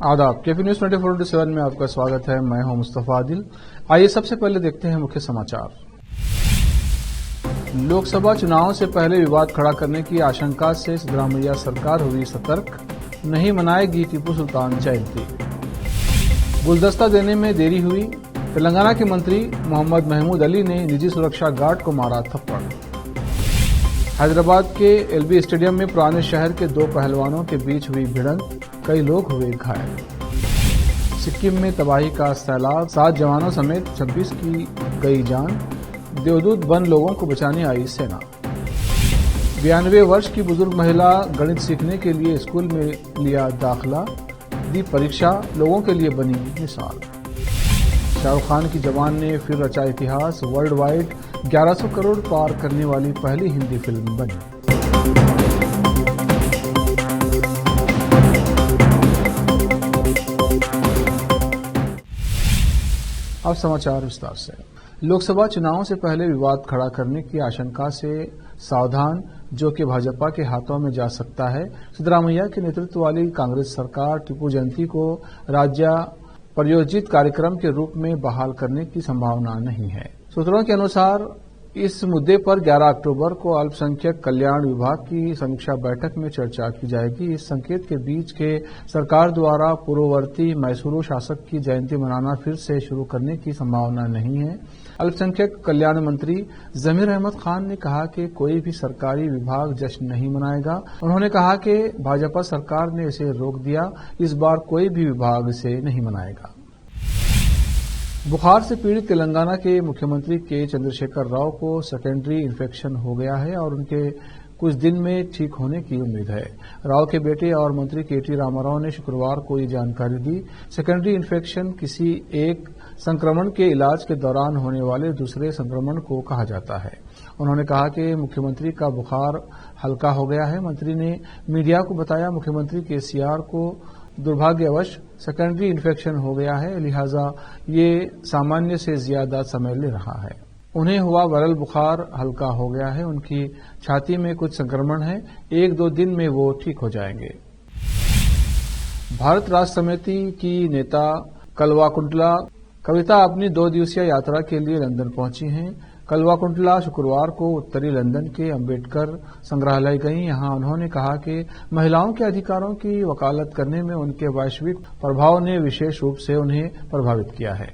आदाब। KP news 24/7 में आपका स्वागत है। मैं हूं मुस्तफा आदिल। आइए सबसे पहले देखते हैं मुख्य समाचार। लोकसभा चुनाव से पहले विवाद खड़ा करने की आशंका से सिद्धरामैया सरकार हुई सतर्क, नहीं मनाएगी टीपू सुल्तान जयंती। गुलदस्ता देने में देरी हुई, तेलंगाना के मंत्री मोहम्मद महमूद अली ने निजी सुरक्षा गार्ड को मारा थप्पड़। हैदराबाद के एलबी स्टेडियम में पुराने शहर के दो पहलवानों के बीच हुई भिड़ंत, कई लोग हुए घायल। सिक्किम में तबाही का सैलाब, 7 जवानों समेत 26 की गई जान, देवदूत बन लोगों को बचाने आई सेना। 92 वर्ष की बुजुर्ग महिला गणित सीखने के लिए स्कूल में लिया दाखिला, दी परीक्षा, लोगों के लिए बनी मिसाल। शाहरुख खान की जवान ने फिर रचा इतिहास, वर्ल्ड वाइड 1100 करोड़ पार करने वाली पहली हिंदी फिल्म बनी। अब समाचार विस्तार से। लोकसभा चुनावों से पहले विवाद खड़ा करने की आशंका से सावधान, जो कि भाजपा के हाथों में जा सकता है। सिद्धरामैया के नेतृत्व वाली कांग्रेस सरकार टीपू जयंती को राज्य प्रायोजित कार्यक्रम के रूप में बहाल करने की संभावना नहीं है। सूत्रों के अनुसार इस मुद्दे पर 11 अक्टूबर को अल्पसंख्यक कल्याण विभाग की समीक्षा बैठक में चर्चा की जाएगी। इस संकेत के बीच के सरकार द्वारा पूर्ववर्ती मैसूरू शासक की जयंती मनाना फिर से शुरू करने की संभावना नहीं है। अल्पसंख्यक कल्याण मंत्री जमीर अहमद खान ने कहा कि कोई भी सरकारी विभाग जश्न नहीं मनाएगा। उन्होंने कहा कि भाजपा सरकार ने इसे रोक दिया, इस बार कोई भी विभाग इसे नहीं मनाएगा। बुखार से पीड़ित तेलंगाना के मुख्यमंत्री के चंद्रशेखर राव को सेकेंडरी इन्फेक्शन हो गया है और उनके कुछ दिन में ठीक होने की उम्मीद है। राव के बेटे और मंत्री केटी रामाराव ने शुक्रवार को ये जानकारी दी। सेकेंडरी इन्फेक्शन किसी एक संक्रमण के इलाज के दौरान होने वाले दूसरे संक्रमण को कहा जाता है। उन्होंने कहा कि मुख्यमंत्री का बुखार हल्का हो गया है। मंत्री ने मीडिया को बताया, मुख्यमंत्री केसीआर को दुर्भाग्यवश सेकेंडरी इन्फेक्शन हो गया है, लिहाजा ये सामान्य से ज्यादा समय ले रहा है। उन्हें हुआ वायरल बुखार हल्का हो गया है, उनकी छाती में कुछ संक्रमण है, 1-2 दिन में वो ठीक हो जाएंगे। भारत राष्ट्र समिति की नेता कल्वाकुंतला कविता अपनी 2 दिवसीय यात्रा के लिए लंदन पहुंची हैं। कल्वाकुंतला शुक्रवार को उत्तरी लंदन के अंबेडकर संग्रहालय गईं। यहां उन्होंने कहा कि महिलाओं के अधिकारों की वकालत करने में उनके वैश्विक प्रभाव ने विशेष रूप से उन्हें प्रभावित किया है।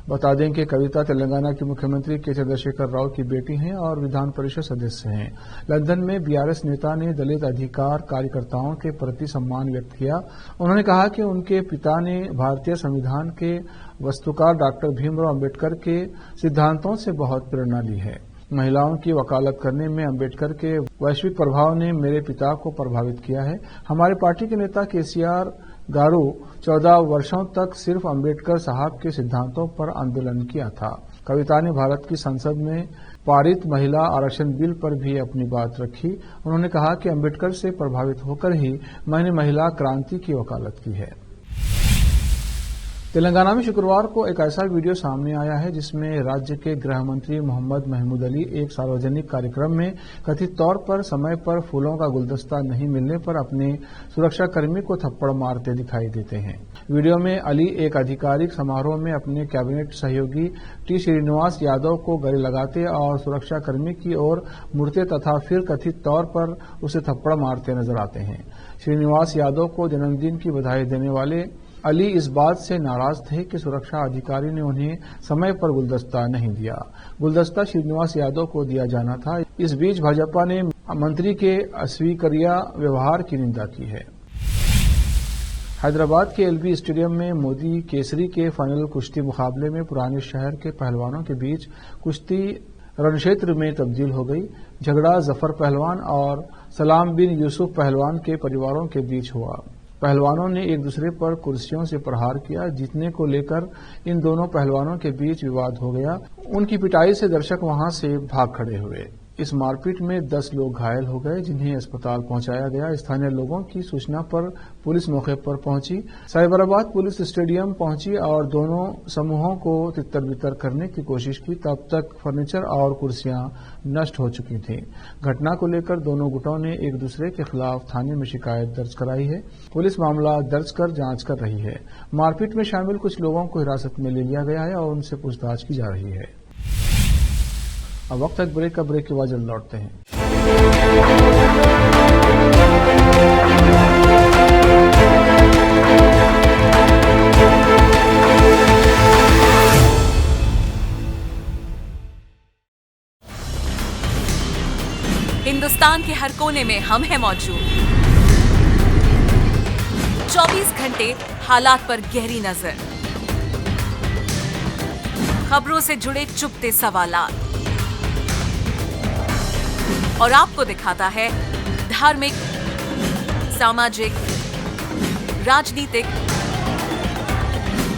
बता दें कि कविता तेलंगाना के मुख्यमंत्री के चंद्रशेखर राव की बेटी हैं और विधान परिषद सदस्य हैं। लंदन में बीआरएस नेता ने दलित अधिकार कार्यकर्ताओं के प्रति सम्मान व्यक्त किया। उन्होंने कहा कि उनके पिता ने भारतीय संविधान के वस्तुकार डॉक्टर भीमराव अंबेडकर के सिद्धांतों से बहुत प्रेरणा ली है। महिलाओं की वकालत करने में अंबेडकर के वैश्विक प्रभाव ने मेरे पिता को प्रभावित किया है। हमारे पार्टी के नेता केसीआर गारू 14 वर्षों तक सिर्फ अंबेडकर साहब के सिद्धांतों पर आंदोलन किया था। कविता ने भारत की संसद में पारित महिला आरक्षण बिल पर भी अपनी बात रखी। उन्होंने कहा कि अंबेडकर से प्रभावित होकर ही मैंने महिला क्रांति की वकालत की है। तेलंगाना में शुक्रवार को एक ऐसा वीडियो सामने आया है जिसमें राज्य के गृह मंत्री मोहम्मद महमूद अली एक सार्वजनिक कार्यक्रम में कथित तौर पर समय पर फूलों का गुलदस्ता नहीं मिलने पर अपने सुरक्षाकर्मी को थप्पड़ मारते दिखाई देते हैं। वीडियो में अली एक आधिकारिक समारोह में अपने कैबिनेट सहयोगी टी श्रीनिवास यादव को गले लगाते और सुरक्षाकर्मी की ओर मुड़ते तथा फिर कथित तौर पर उसे थप्पड़ मारते नजर आते हैं। श्रीनिवास यादव को जन्मदिन की बधाई देने वाले अली इस बात से नाराज थे कि सुरक्षा अधिकारी ने उन्हें समय पर गुलदस्ता नहीं दिया। गुलदस्ता श्रीनिवास यादव को दिया जाना था। इस बीच भाजपा ने मंत्री के अस्वीकार्य व्यवहार की निंदा की है। हैदराबाद के एलबी स्टेडियम में मोदी केसरी के फाइनल कुश्ती मुकाबले में पुराने शहर के पहलवानों के बीच कुश्ती रणक्षेत्र में तब्दील हो गई। झगड़ा जफर पहलवान और सलाम बिन यूसुफ पहलवान के परिवारों के बीच हुआ। पहलवानों ने एक दूसरे पर कुर्सियों से प्रहार किया। जीतने को लेकर इन दोनों पहलवानों के बीच विवाद हो गया। उनकी पिटाई से दर्शक वहां से भाग खड़े हुए। इस मारपीट में 10 लोग घायल हो गए, जिन्हें अस्पताल पहुंचाया गया। स्थानीय लोगों की सूचना पर पुलिस मौके पर पहुंची। साइबराबाद पुलिस स्टेडियम पहुंची और दोनों समूहों को तितर-बितर करने की कोशिश की। तब तक फर्नीचर और कुर्सियां नष्ट हो चुकी थीं। घटना को लेकर दोनों गुटों ने एक दूसरे के खिलाफ थाने में शिकायत दर्ज कराई है। पुलिस मामला दर्ज कर जांच कर रही है। मारपीट में शामिल कुछ लोगों को हिरासत में ले लिया गया है और उनसे पूछताछ की जा रही है। अब वक्त है ब्रेक का। ब्रेक के बाद जल्द लौटते हैं। हिंदुस्तान के हर कोने में हम हैं मौजूद। 24 घंटे हालात पर गहरी नजर, खबरों से जुड़े चुपते सवालात और आपको दिखाता है धार्मिक, सामाजिक, राजनीतिक,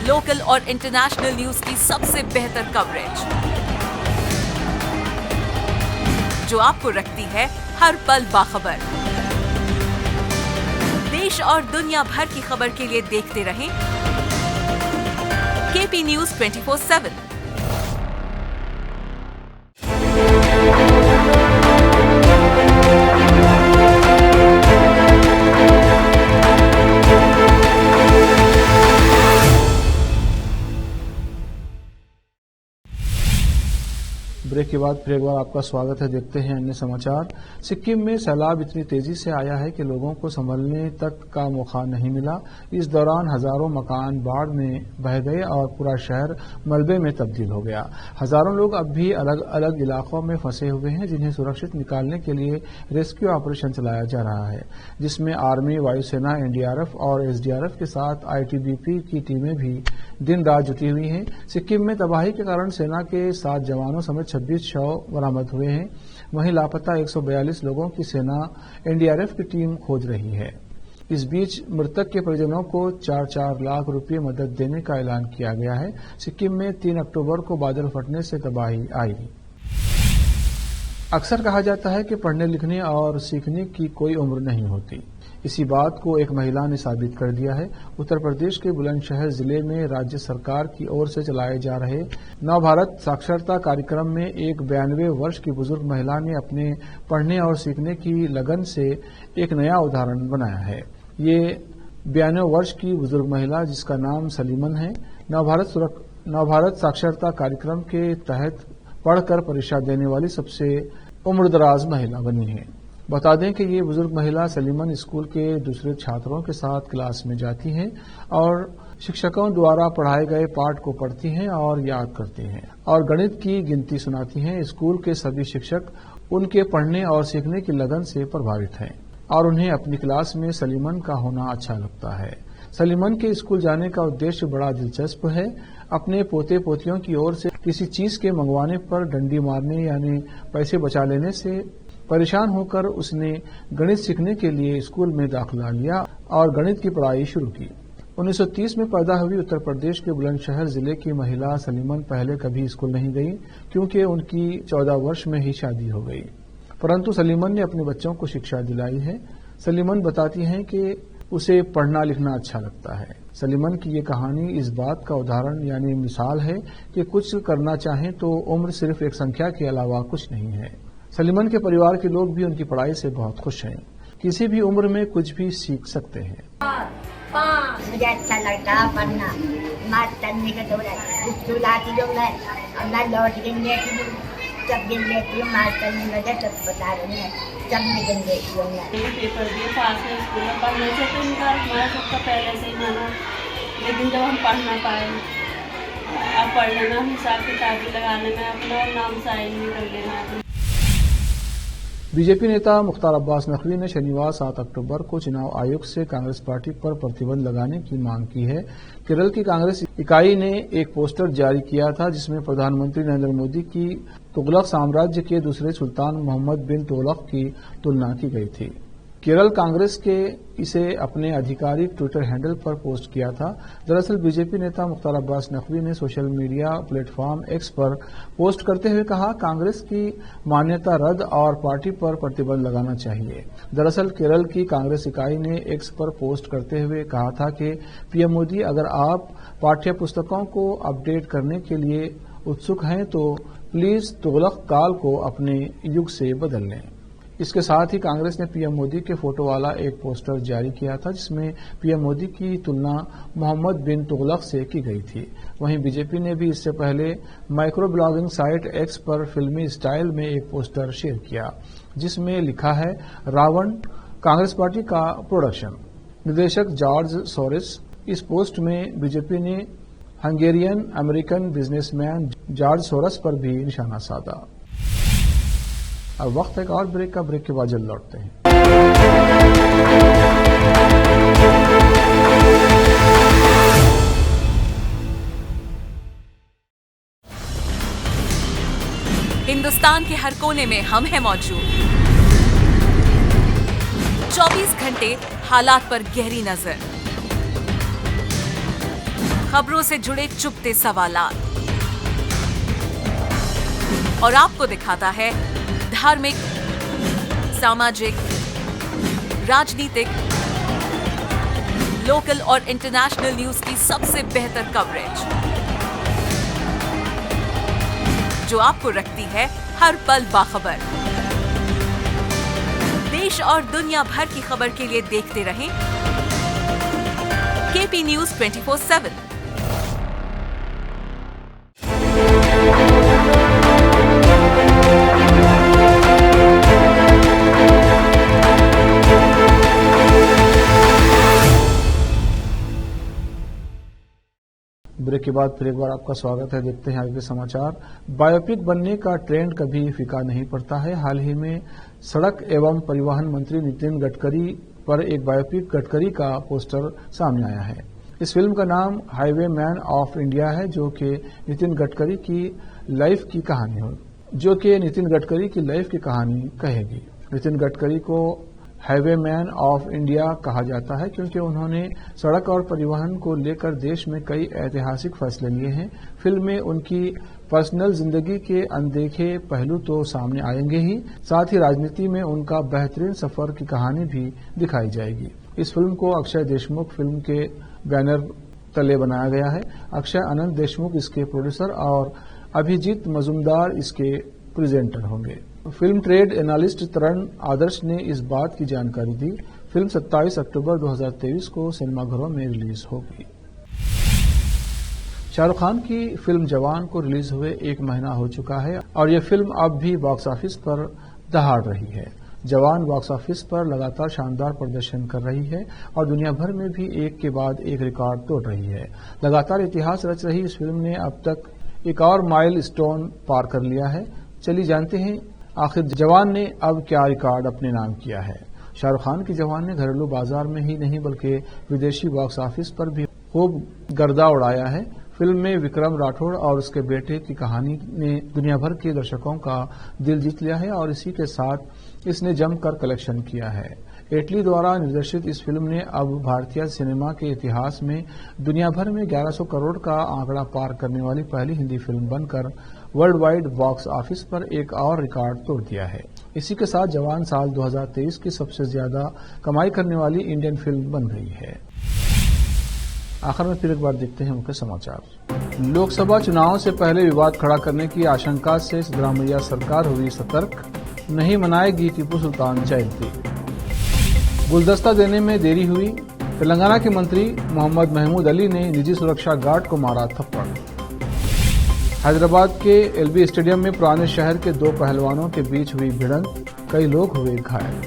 लोकल और इंटरनेशनल न्यूज की सबसे बेहतर कवरेज, जो आपको रखती है हर पल बाखबर। देश और दुनिया भर की खबर के लिए देखते रहें केपी न्यूज 24/7। ब्रेक के बाद फिर एक बार आपका स्वागत है। देखते हैं अन्य समाचार। सिक्किम में सैलाब इतनी तेजी से आया है कि लोगों को संभलने तक का मौका नहीं मिला। इस दौरान हजारों मकान बाढ़ में बह गए और पूरा शहर मलबे में तब्दील हो गया। हजारों लोग अब भी अलग अलग इलाकों में फंसे हुए हैं, जिन्हें सुरक्षित निकालने के लिए रेस्क्यू ऑपरेशन चलाया जा रहा है, जिसमें आर्मी, वायुसेना, एनडीआरएफ और एसडीआरएफ के साथ आईटीबीपी की टीमें भी दिन रात जुटी हुई हैं। सिक्किम में तबाही के कारण सेना के 7 जवानों समेत 26 शव बरामद हुए हैं। वहीं लापता 142 लोगों की सेना एनडीआरएफ की टीम खोज रही है। इस बीच मृतक के परिजनों को 4-4 लाख रुपए मदद देने का ऐलान किया गया है। सिक्किम में 3 अक्टूबर को बादल फटने से तबाही आई। अक्सर कहा जाता है कि पढ़ने लिखने और सीखने की कोई उम्र नहीं होती। इसी बात को एक महिला ने साबित कर दिया है। उत्तर प्रदेश के बुलंदशहर जिले में राज्य सरकार की ओर से चलाए जा रहे नवभारत साक्षरता कार्यक्रम में एक 92 वर्ष की बुजुर्ग महिला ने अपने पढ़ने और सीखने की लगन से एक नया उदाहरण बनाया है। ये 92 वर्ष की बुजुर्ग महिला, जिसका नाम सलीमन है, नवभारत साक्षरता कार्यक्रम के तहत पढ़कर परीक्षा देने वाली सबसे उम्रदराज महिला बनी है। बता दें कि ये बुजुर्ग महिला सलीमन स्कूल के दूसरे छात्रों के साथ क्लास में जाती हैं और शिक्षकों द्वारा पढ़ाए गए पाठ को पढ़ती हैं और याद करती हैं और गणित की गिनती सुनाती हैं। स्कूल के सभी शिक्षक उनके पढ़ने और सीखने की लगन से प्रभावित हैं और उन्हें अपनी क्लास में सलीमन का होना अच्छा लगता है। सलीमन के स्कूल जाने का उद्देश्य बड़ा दिलचस्प है। अपने पोते पोतियों की ओर से किसी चीज के मंगवाने पर डंडी मारने यानी पैसे बचा लेने से परेशान होकर उसने गणित सीखने के लिए स्कूल में दाखिला लिया और गणित की पढ़ाई शुरू की। 1930 में पैदा हुई उत्तर प्रदेश के बुलंदशहर जिले की महिला सलीमन पहले कभी स्कूल नहीं गई, क्योंकि उनकी 14 वर्ष में ही शादी हो गई। परंतु सलीमन ने अपने बच्चों को शिक्षा दिलाई है। सलीमन बताती हैं कि उसे पढ़ना लिखना अच्छा लगता है। सलीमन की ये कहानी इस बात का उदाहरण यानी मिसाल है कि कुछ करना चाहें तो उम्र सिर्फ एक संख्या के अलावा कुछ नहीं है। सलीमन के परिवार के लोग भी उनकी पढ़ाई से बहुत खुश हैं। किसी भी उम्र में कुछ भी सीख सकते हैं। मुझे अच्छा लगता है पढ़ना, मार्च करने का थोड़ा स्कूल आती जो मैं अपना लौट गिन लेती हूँ, सब गिन लेती हूँ, मार्च करने लगे सब बता रही है, सब में गिन लेती हूँ मैं। पेपर दिए पास में स्कूल में पढ़ने से तो इनका हमारा सबका पहले से ही माना, लेकिन जब हम पढ़ ना पाए, अब पढ़ने में हिसाब किताब लगाने में अपना नाम साइन नहीं कर लेना। बीजेपी नेता मुख्तार अब्बास नकवी ने शनिवार 7 अक्टूबर को चुनाव आयोग से कांग्रेस पार्टी पर प्रतिबंध लगाने की मांग की है। केरल की कांग्रेस इकाई ने एक पोस्टर जारी किया था, जिसमें प्रधानमंत्री नरेंद्र मोदी की तुगलक साम्राज्य के दूसरे सुल्तान मोहम्मद बिन तुगलक की तुलना की गई थी। केरल कांग्रेस के इसे अपने आधिकारिक ट्विटर हैंडल पर पोस्ट किया था। दरअसल बीजेपी नेता मुख्तार अब्बास नकवी ने सोशल मीडिया प्लेटफॉर्म एक्स पर पोस्ट करते हुए कहा, कांग्रेस की मान्यता रद्द और पार्टी पर प्रतिबंध लगाना चाहिए। दरअसल केरल की कांग्रेस इकाई ने एक्स पर पोस्ट करते हुए कहा था कि पीएम मोदी, अगर आप पाठ्य पुस्तकों को अपडेट करने के लिए उत्सुक हैं तो प्लीज तुगलक काल को अपने युग से बदल लें। इसके साथ ही कांग्रेस ने पीएम मोदी के फोटो वाला एक पोस्टर जारी किया था, जिसमें पीएम मोदी की तुलना मोहम्मद बिन तुगलक से की गई थी। वहीं बीजेपी ने भी इससे पहले माइक्रो ब्लॉगिंग साइट एक्स पर फिल्मी स्टाइल में एक पोस्टर शेयर किया, जिसमें लिखा है, रावण कांग्रेस पार्टी का प्रोडक्शन। निदेशक जॉर्ज सोरेस। इस पोस्ट में बीजेपी ने Hungarian American businessman George Soros पर भी निशाना साधा। अब वक्त है एक और ब्रेक का। ब्रेक के बाद जल्द लौटते हैं। हिंदुस्तान के हर कोने में हम हैं मौजूद। 24 घंटे हालात पर गहरी नजर, खबरों से जुड़े चुपते सवालात और आपको दिखाता है धार्मिक, सामाजिक, राजनीतिक, लोकल और इंटरनेशनल न्यूज की सबसे बेहतर कवरेज, जो आपको रखती है हर पल बाखबर। देश और दुनिया भर की खबर के लिए देखते रहें केपी न्यूज 24/7। ब्रेक के बाद फिर एक बार आपका स्वागत है। देखते हैं आगे के समाचार। बायोपिक बनने का ट्रेंड कभी फीका नहीं पड़ता है। हाल ही में सड़क एवं परिवहन मंत्री नितिन गडकरी पर एक बायोपिक गडकरी का पोस्टर सामने आया है। इस फिल्म का नाम हाईवे मैन ऑफ इंडिया है, जो कि नितिन गडकरी की लाइफ की कहानी कहेगी। नितिन गडकरी को हाईवे मैन ऑफ इंडिया कहा जाता है क्योंकि उन्होंने सड़क और परिवहन को लेकर देश में कई ऐतिहासिक फैसले लिए हैं। फिल्म में उनकी पर्सनल जिंदगी के अनदेखे पहलू तो सामने आएंगे ही, साथ ही राजनीति में उनका बेहतरीन सफर की कहानी भी दिखाई जाएगी। इस फिल्म को अक्षय देशमुख फिल्म के बैनर तले बनाया गया है। अक्षय अनंत देशमुख इसके प्रोड्यूसर और अभिजीत मजुमदार इसके प्रेजेंटर होंगे। Film trade analyst Taran Adarsh ने इस बात की जानकारी दी। फिल्म 27 अक्टूबर 2023 को सिनेमाघरों में रिलीज होगी। शाहरुख खान की फिल्म जवान को रिलीज हुए 1 महीना हो चुका है और यह फिल्म अब भी बॉक्स ऑफिस पर दहाड़ रही है। जवान बॉक्स ऑफिस पर लगातार शानदार प्रदर्शन कर रही है और दुनिया भर में भी एक के बाद एक रिकॉर्ड तोड़ रही है। लगातार इतिहास रच रही इस फिल्म ने अब तक एक और माइल स्टोन पार कर लिया है। चलिए जानते हैं आखिर जवान ने अब क्या रिकॉर्ड अपने नाम किया है। शाहरुख खान की जवान ने घरेलू बाजार में ही नहीं बल्कि विदेशी बॉक्स ऑफिस पर भी खूब गर्दा उड़ाया है। फिल्म में विक्रम राठौड़ और उसके बेटे की कहानी ने दुनिया भर के दर्शकों का दिल जीत लिया है और इसी के साथ इसने जमकर कलेक्शन किया है। एटली द्वारा निर्देशित इस फिल्म ने अब भारतीय सिनेमा के इतिहास में दुनिया भर में 1100 करोड़ का आंकड़ा पार करने वाली पहली हिंदी फिल्म बनकर वर्ल्ड वाइड बॉक्स ऑफिस पर एक और रिकॉर्ड तोड़ दिया है। इसी के साथ जवान साल 2023 की सबसे ज्यादा कमाई करने वाली इंडियन फिल्म बन गई है। आखिर में फिर एक बार देखते हैं मुख्य समाचार। लोकसभा चुनाव से पहले विवाद खड़ा करने की आशंका से सिद्धरामैया सरकार हुई सतर्क, नहीं मनाएगी टीपू सुल्तान जयंती। गुलदस्ता देने में देरी हुई। तेलंगाना के मंत्री मोहम्मद महमूद अली ने निजी सुरक्षा गार्ड को मारा थप्पड़। हैदराबाद के एलबी स्टेडियम में पुराने शहर के 2 पहलवानों के बीच हुई भिड़ंत, कई लोग हुए घायल।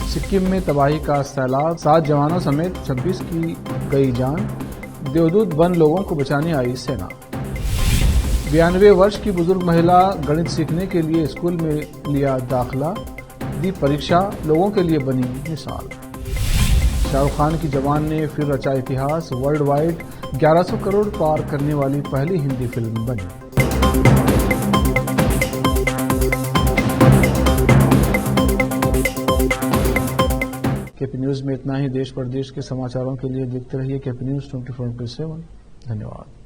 सिक्किम में तबाही का सैलाब, 7 जवानों समेत 26 की गई जान। देवदूत बन लोगों को बचाने आई सेना। 92 वर्ष की बुजुर्ग महिला गणित सीखने के लिए स्कूल में लिया दाखिला, दी परीक्षा, लोगों के लिए बनी मिसाल। शाहरुख खान की जवान ने फिर रचा इतिहास, वर्ल्ड वाइड 1100 करोड़ पार करने वाली पहली हिंदी फिल्म बनी। केपी न्यूज में इतना ही। देश प्रदेश के समाचारों के लिए देखते रहिए केपी न्यूज 24/7। धन्यवाद।